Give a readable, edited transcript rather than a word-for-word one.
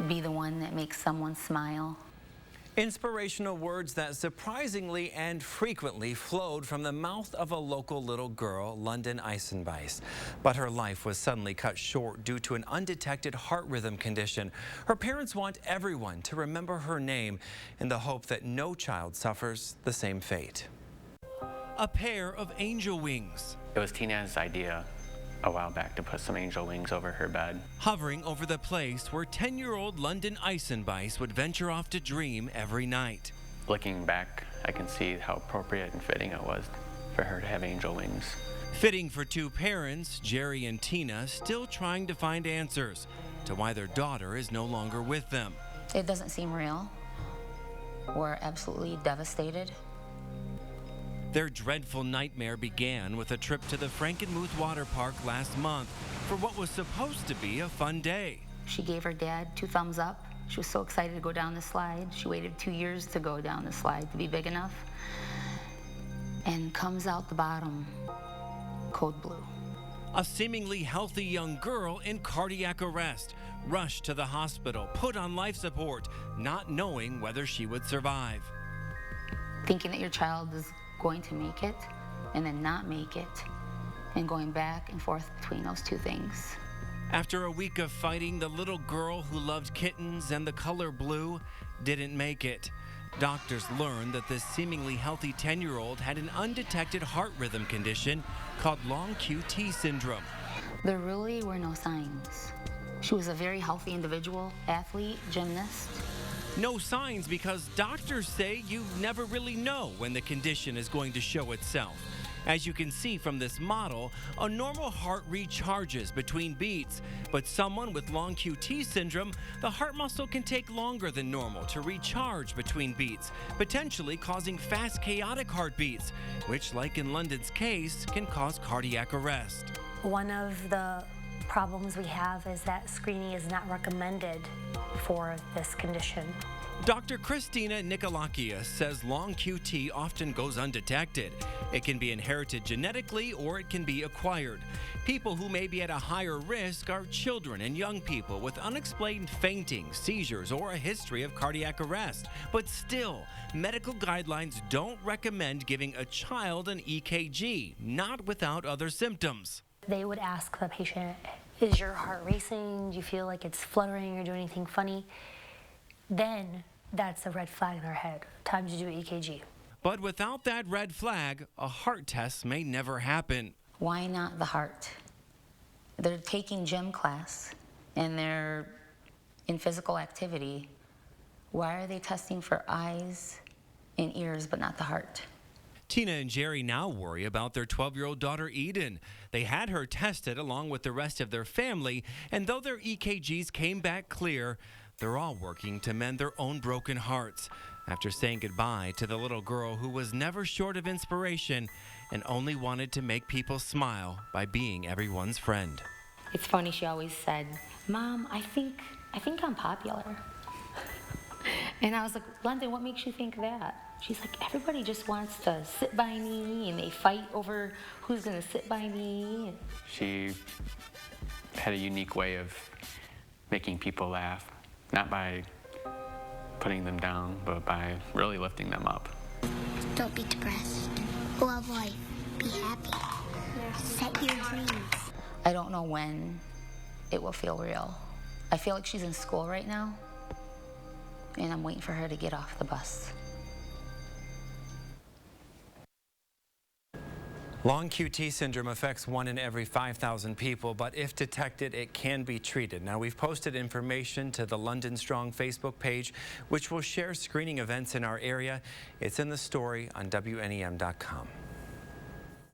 be the one that makes someone smile. Inspirational words that surprisingly and frequently flowed from the mouth of a local little girl, London Eisenbeis. But her life was suddenly cut short due to an undetected heart rhythm condition. Her parents want everyone to remember her name in the hope that no child suffers the same fate. A pair of angel wings. It was Tina's idea a while back to put some angel wings over her bed. Hovering over the place where 10-year-old London Eisenbeis would venture off to dream every night. Looking back, I can see how appropriate and fitting it was for her to have angel wings. Fitting for two parents, Jerry and Tina, still trying to find answers to why their daughter is no longer with them. It doesn't seem real. We're absolutely devastated. Their dreadful nightmare began with a trip to the Frankenmuth water park last month for what was supposed to be a fun day. She gave her dad 2 thumbs up. She was so excited to go down the slide. She waited 2 years to go down the slide to be big enough. And comes out the bottom, code blue. A seemingly healthy young girl in cardiac arrest, rushed to the hospital, put on life support, not knowing whether she would survive. Thinking that your child is going to make it and then not make it, and going back and forth between those 2 things. After a week of fighting, the little girl who loved kittens and the color blue didn't make it. Doctors learned that this seemingly healthy 10-year-old had an undetected heart rhythm condition called long QT syndrome. There really were no signs. She was a very healthy individual, athlete, gymnast. No signs because doctors say you never really know when the condition is going to show itself. As you can see from this model, a normal heart recharges between beats, but someone with long QT syndrome, the heart muscle can take longer than normal to recharge between beats, potentially causing fast, chaotic heartbeats, which, like in London's case, can cause cardiac arrest. One of the problems we have is that screening is not recommended for this condition. Dr. Christina Nicolakias says long QT often goes undetected. It can be inherited genetically or it can be acquired. People who may be at a higher risk are children and young people with unexplained fainting, seizures, or a history of cardiac arrest. But still, medical guidelines don't recommend giving a child an EKG, not without other symptoms. They would ask the patient, is your heart racing? Do you feel like it's fluttering or do anything funny? Then that's a red flag in their head. Time to do an EKG. But without that red flag, a heart test may never happen. Why not the heart? They're taking gym class and they're in physical activity. Why are they testing for eyes and ears but not the heart? Tina and Jerry now worry about their 12-year-old daughter, Eden. They had her tested along with the rest of their family, and though their EKGs came back clear, they're all working to mend their own broken hearts after saying goodbye to the little girl who was never short of inspiration and only wanted to make people smile by being everyone's friend. It's funny, she always said, Mom, I think I'm popular. And I was like, London, what makes you think that? She's like, everybody just wants to sit by me, and they fight over who's going to sit by me. She had a unique way of making people laugh, not by putting them down, but by really lifting them up. Don't be depressed. Love life. Be happy. Set your dreams. I don't know when it will feel real. I feel like she's in school right now, and I'm waiting for her to get off the bus. Long QT syndrome affects 1 in every 5,000 people, but if detected, it can be treated. Now, we've posted information to the London Strong Facebook page, which will share screening events in our area. It's in the story on WNEM.com.